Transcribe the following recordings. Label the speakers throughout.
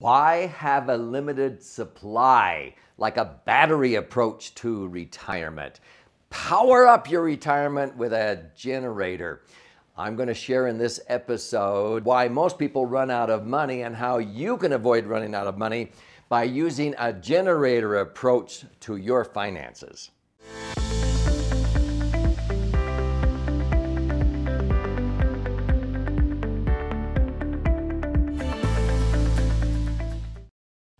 Speaker 1: Why have a limited supply, like a battery approach to retirement? Power up your retirement with a generator. I'm going to share in this episode why most people run out of money and how you can avoid running out of money by using a generator approach to your finances.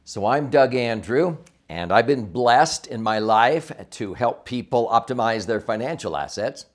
Speaker 1: So I'm Doug Andrew, and I've been blessed in my life to help people optimize their financial assets,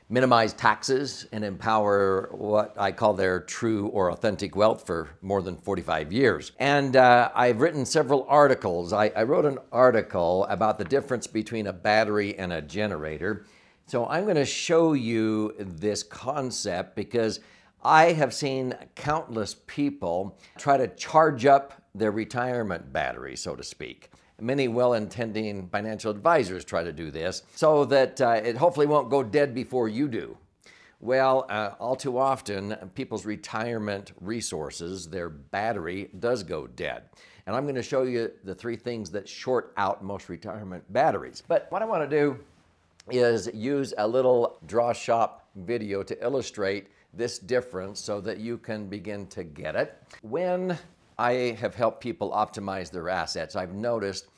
Speaker 1: minimize taxes, and empower what I call their true or authentic wealth for more than 45 years. And I've written several articles. I wrote an article about the difference between a battery and a generator. So I'm going to show you this concept because I have seen countless people try to charge up their retirement battery, so to speak. Many well-intending financial advisors try to do this so that it hopefully won't go dead before you do. Well, all too often, people's retirement resources, their battery, does go dead. And I'm going to show you the three things that short out most retirement batteries. But what I want to do is use a little draw shop video to illustrate this difference so that you can begin to get it. When I have helped people optimize their assets, I've noticed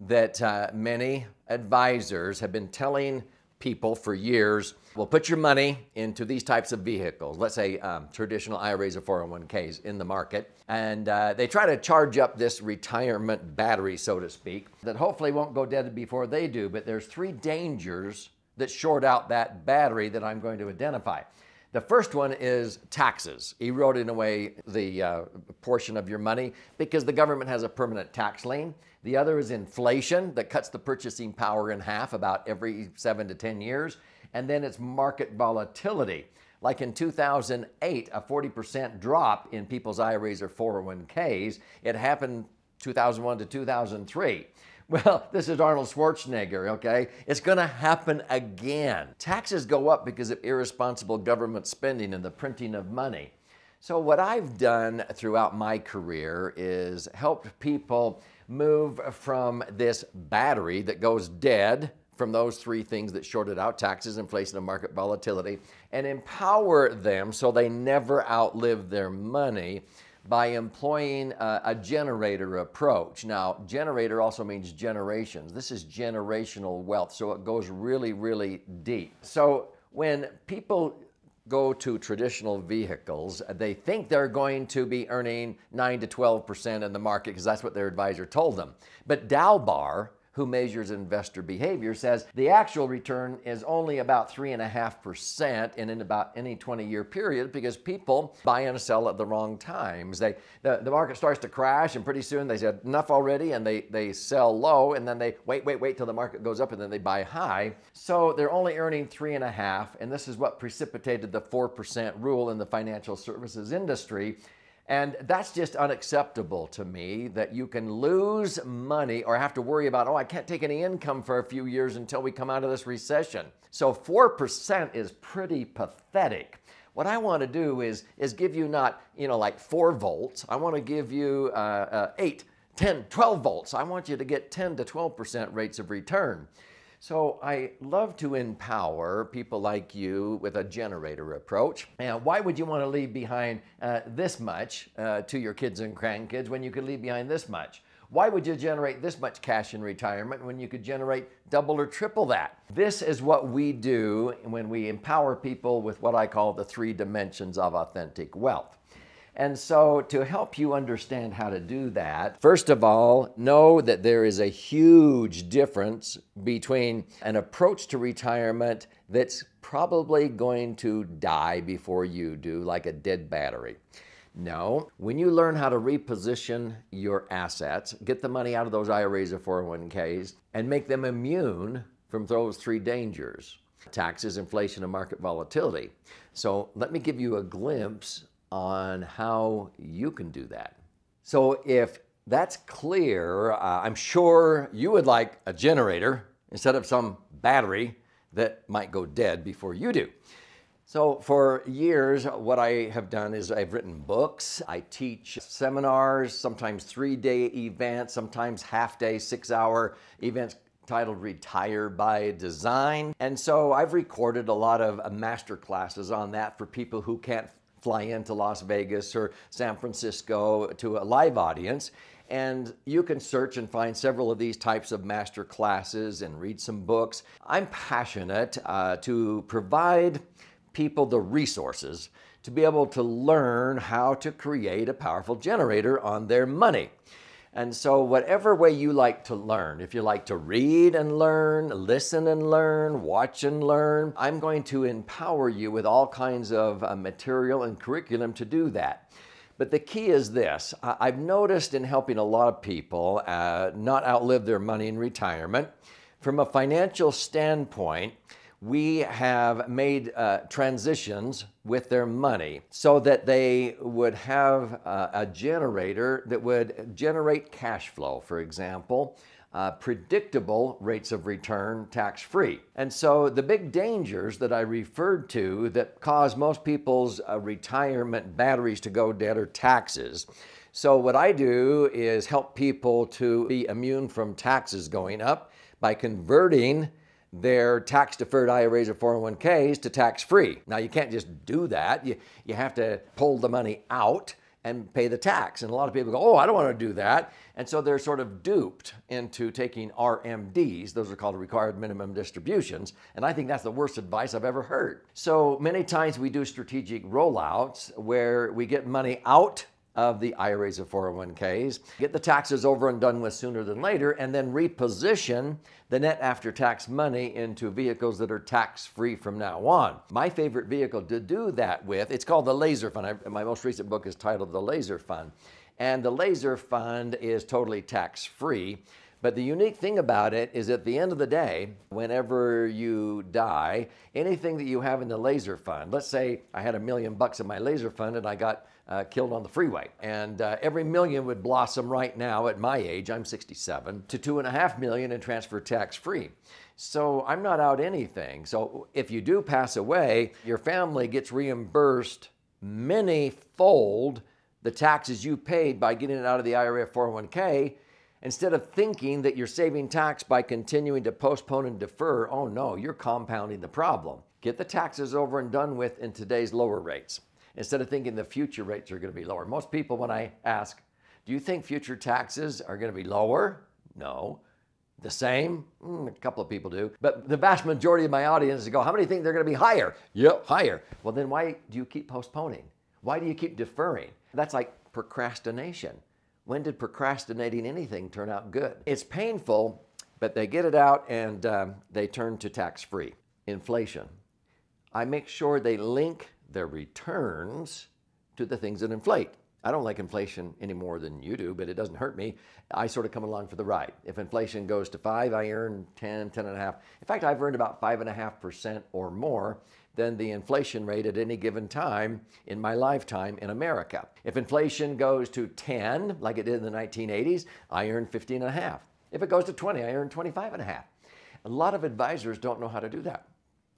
Speaker 1: that many advisors have been telling people for years, well, put your money into these types of vehicles, let's say traditional IRAs or 401ks in the market, and they try to charge up this retirement battery, so to speak, that hopefully won't go dead before they do. But there's three dangers that short out that battery that I'm going to identify. The first one is taxes, eroding away the portion of your money because the government has a permanent tax lien. The other is inflation that cuts the purchasing power in half about every 7 to 10 years. And then it's market volatility. Like in 2008, a 40% drop in people's IRAs or 401ks. It happened 2001 to 2003. Well, this is Arnold Schwarzenegger, okay? It's going to happen again. Taxes go up because of irresponsible government spending and the printing of money. So what I've done throughout my career is helped people move from this battery that goes dead from those three things that shorted out: taxes, inflation, and market volatility, and empower them so they never outlive their money by employing a generator approach. Now, generator also means generations. This is generational wealth, so it goes really, really deep. So when people go to traditional vehicles, they think they're going to be earning 9 to 12% in the market because that's what their advisor told them. But Dalbar, who measures investor behavior, says the actual return is only about 3.5% in about any 20-year period because people buy and sell at the wrong times. The market starts to crash, and pretty soon they said enough already, and they sell low, and then they wait till the market goes up, and then they buy high. So they're only earning 3.5%, and this is what precipitated the 4% rule in the financial services industry. And that's just unacceptable to me, that you can lose money or have to worry about, oh, I can't take any income for a few years until we come out of this recession. So 4% is pretty pathetic. What I want to do is give you not, like 4 volts. I want to give you 8, 10, 12 volts. I want you to get 10 to 12% rates of return. So I love to empower people like you with a generator approach. And why would you want to leave behind this much to your kids and grandkids when you could leave behind this much? Why would you generate this much cash in retirement when you could generate double or triple that? This is what we do when we empower people with what I call the 3 dimensions of authentic wealth. And so to help you understand how to do that, first of all, know that there is a huge difference between an approach to retirement that's probably going to die before you do, like a dead battery. No, when you learn how to reposition your assets, get the money out of those IRAs or 401ks, and make them immune from those 3 dangers: taxes, inflation, and market volatility. So let me give you a glimpse on how you can do that. So if that's clear, I'm sure you would like a generator instead of some battery that might go dead before you do. So for years, what I have done is I've written books, I teach seminars, sometimes 3-day events, sometimes half-day, 6-hour events titled Retire by Design. And so I've recorded a lot of master classes on that for people who can't fly into Las Vegas or San Francisco to a live audience. And you can search and find several of these types of master classes and read some books. I'm passionate to provide people the resources to be able to learn how to create a powerful generator on their money. And so whatever way you like to learn, if you like to read and learn, listen and learn, watch and learn, I'm going to empower you with all kinds of material and curriculum to do that. But the key is this. I've noticed in helping a lot of people not outlive their money in retirement, from a financial standpoint, we have made transitions with their money so that they would have a generator that would generate cash flow, for example, predictable rates of return tax-free. And so the big dangers that I referred to that cause most people's retirement batteries to go dead are taxes. So what I do is help people to be immune from taxes going up by converting their tax-deferred IRAs or 401ks to tax-free. Now, you can't just do that. You have to pull the money out and pay the tax. And a lot of people go, oh, I don't want to do that. And so they're sort of duped into taking RMDs. Those are called required minimum distributions. And I think that's the worst advice I've ever heard. So many times we do strategic rollouts where we get money out of the IRAs or 401ks, get the taxes over and done with sooner than later, and then reposition the net after-tax money into vehicles that are tax-free from now on. My favorite vehicle to do that with, it's called the Laser Fund. My most recent book is titled The Laser Fund. And the Laser Fund is totally tax-free. But the unique thing about it is at the end of the day, whenever you die, anything that you have in the Laser Fund, let's say I had $1 million in my Laser Fund and I got killed on the freeway. And every million would blossom right now at my age, I'm 67, to $2.5 million and transfer tax-free. So I'm not out anything. So if you do pass away, your family gets reimbursed many-fold the taxes you paid by getting it out of the IRA 401k, instead of thinking that you're saving tax by continuing to postpone and defer. Oh no, you're compounding the problem. Get the taxes over and done with in today's lower rates, instead of thinking the future rates are going to be lower. Most people, when I ask, do you think future taxes are going to be lower? No. The same? A couple of people do. But the vast majority of my audience go, how many think they're going to be higher? Yep, higher. Well, then why do you keep postponing? Why do you keep deferring? That's like procrastination. When did procrastinating anything turn out good? It's painful, but they get it out and they turn to tax-free. Inflation. I make sure they link their returns to the things that inflate. I don't like inflation any more than you do, but it doesn't hurt me. I sort of come along for the ride. If inflation goes to 5, I earn 10, 10.5. In fact, I've earned about 5.5% or more than the inflation rate at any given time in my lifetime in America. If inflation goes to 10, like it did in the 1980s, I earn 15.5. If it goes to 20, I earn 25.5. A lot of advisors don't know how to do that.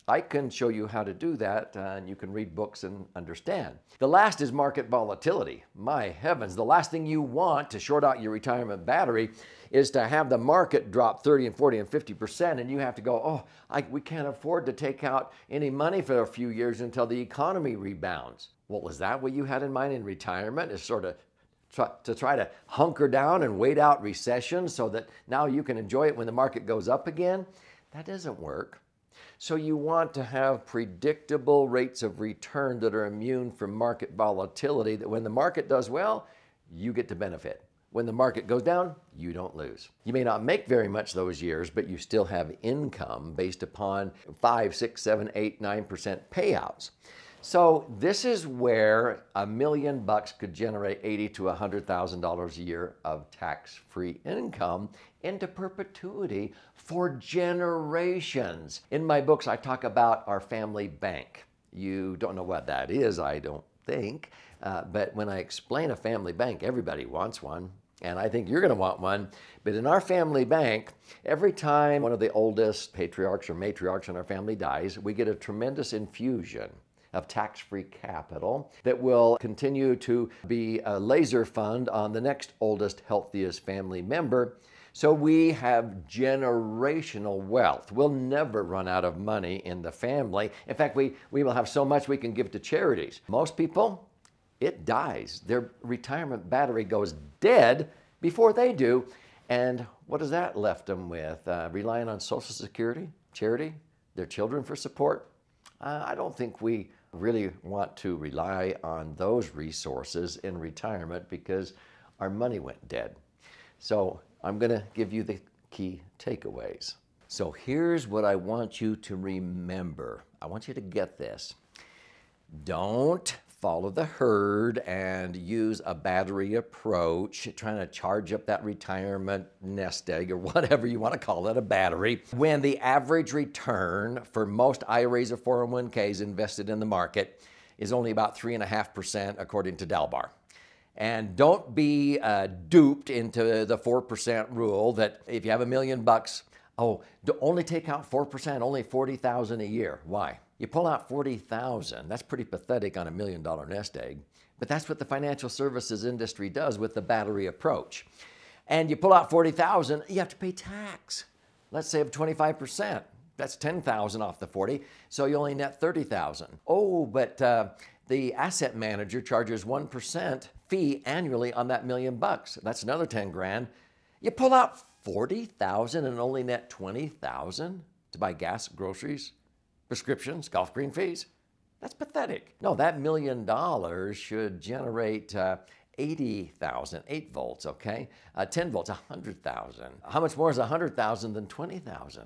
Speaker 1: I can show you how to do that, and you can read books and understand. The last is market volatility. My heavens, the last thing you want to short out your retirement battery is to have the market drop 30 and 40 and 50%, and you have to go, oh, we can't afford to take out any money for a few years until the economy rebounds. Well, was that what you had in mind in retirement, is sort of to try to hunker down and wait out recession so that now you can enjoy it when the market goes up again? That doesn't work. So you want to have predictable rates of return that are immune from market volatility, that when the market does well, you get to benefit. When the market goes down, you don't lose. You may not make very much those years, but you still have income based upon 5, 6, 7, 8, 9% payouts. So this is where $1 million could generate $80,000 to $100,000 a year of tax-free income into perpetuity for generations. In my books, I talk about our family bank. You don't know what that is, I don't think, but when I explain a family bank, everybody wants one. And I think you're going to want one. But in our family bank, every time one of the oldest patriarchs or matriarchs in our family dies, we get a tremendous infusion of tax-free capital that will continue to be a laser fund on the next oldest, healthiest family member. So we have generational wealth. We'll never run out of money in the family. In fact, we will have so much we can give to charities. Most people, it dies. Their retirement battery goes dead before they do. And what has that left them with? Relying on Social Security, charity, their children for support? I don't think we really want to rely on those resources in retirement because our money went dead. So I'm going to give you the key takeaways. So here's what I want you to remember. I want you to get this. Don't follow the herd and use a battery approach, trying to charge up that retirement nest egg or whatever you want to call it, a battery, when the average return for most IRAs or 401ks invested in the market is only about 3.5% according to Dalbar. And don't be duped into the 4% rule that if you have $1 million, only take out 4%, only $40,000 a year. Why? You pull out $40,000, that's pretty pathetic on $1 million nest egg, but that's what the financial services industry does with the battery approach. And you pull out $40,000, you have to pay tax. Let's say of 25%. That's $10,000 off the 40, so you only net $30,000. Oh, but the asset manager charges 1% fee annually on that $1 million. That's another 10 grand. You pull out $40,000 and only net $20,000 to buy gas, groceries, prescriptions, golf green fees. That's pathetic. No, that $1 million should generate 80,000, 8 volts, okay? 10 volts, 100,000. How much more is 100,000 than 20,000?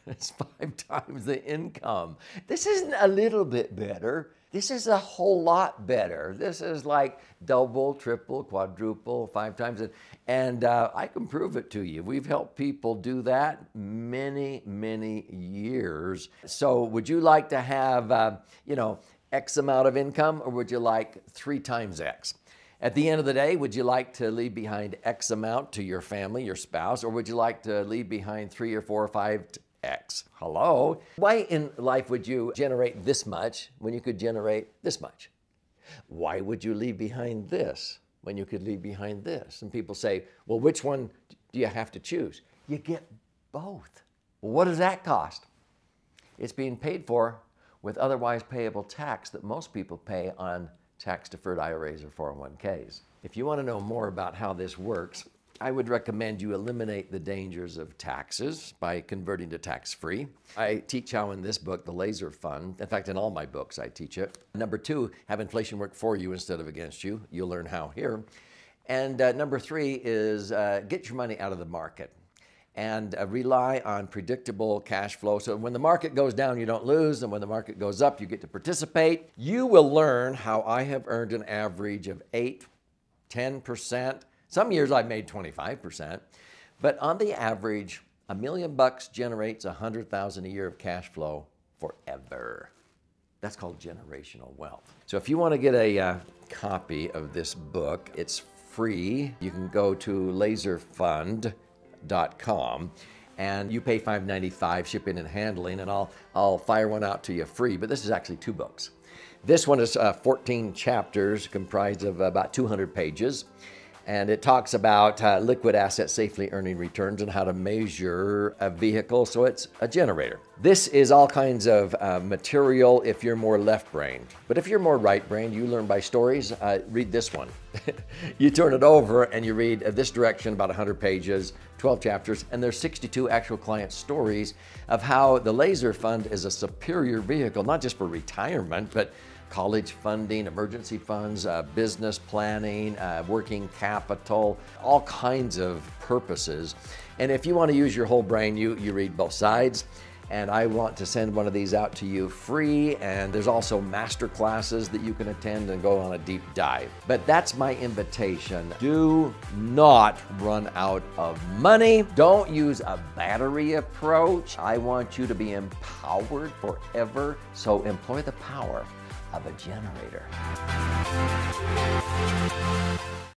Speaker 1: It's 5 times the income. This isn't a little bit better. This is a whole lot better. This is like double, triple, quadruple, 5 times. And I can prove it to you. We've helped people do that many, many years. So would you like to have, X amount of income, or would you like 3 times X? At the end of the day, would you like to leave behind X amount to your family, your spouse, or would you like to leave behind 3 or 4 or 5 X? Hello? Why in life would you generate this much when you could generate this much? Why would you leave behind this when you could leave behind this? And people say, well, which one do you have to choose? You get both. Well, what does that cost? It's being paid for with otherwise payable tax that most people pay on tax-deferred IRAs or 401ks. If you want to know more about how this works, I would recommend you eliminate the dangers of taxes by converting to tax-free. I teach how in this book, The Laser Fund. In fact, in all my books, I teach it. Number 2, have inflation work for you instead of against you. You'll learn how here. And number 3 is get your money out of the market and rely on predictable cash flow. So when the market goes down, you don't lose. And when the market goes up, you get to participate. You will learn how I have earned an average of 8, 10%. Some years I've made 25%. But on the average, $1 million generates $100,000 a year of cash flow forever. That's called generational wealth. So if you want to get a copy of this book, it's free. You can go to laserfund.com and you pay $5.95 shipping and handling, and I'll fire one out to you free. But this is actually 2 books. This one is 14 chapters comprised of about 200 pages. And it talks about liquid assets safely earning returns and how to measure a vehicle so it's a generator. This is all kinds of material if you're more left-brained. But if you're more right-brained, you learn by stories, read this one. You turn it over and you read this direction, about 100 pages, 12 chapters, and there's 62 actual client stories of how the Laser Fund is a superior vehicle, not just for retirement, but college funding, emergency funds, business planning, working capital, all kinds of purposes. And if you want to use your whole brain, you read both sides. And I want to send one of these out to you free. And there's also master classes that you can attend and go on a deep dive. But that's my invitation. Do not run out of money. Don't use a battery approach. I want you to be empowered forever. So employ the power of a generator.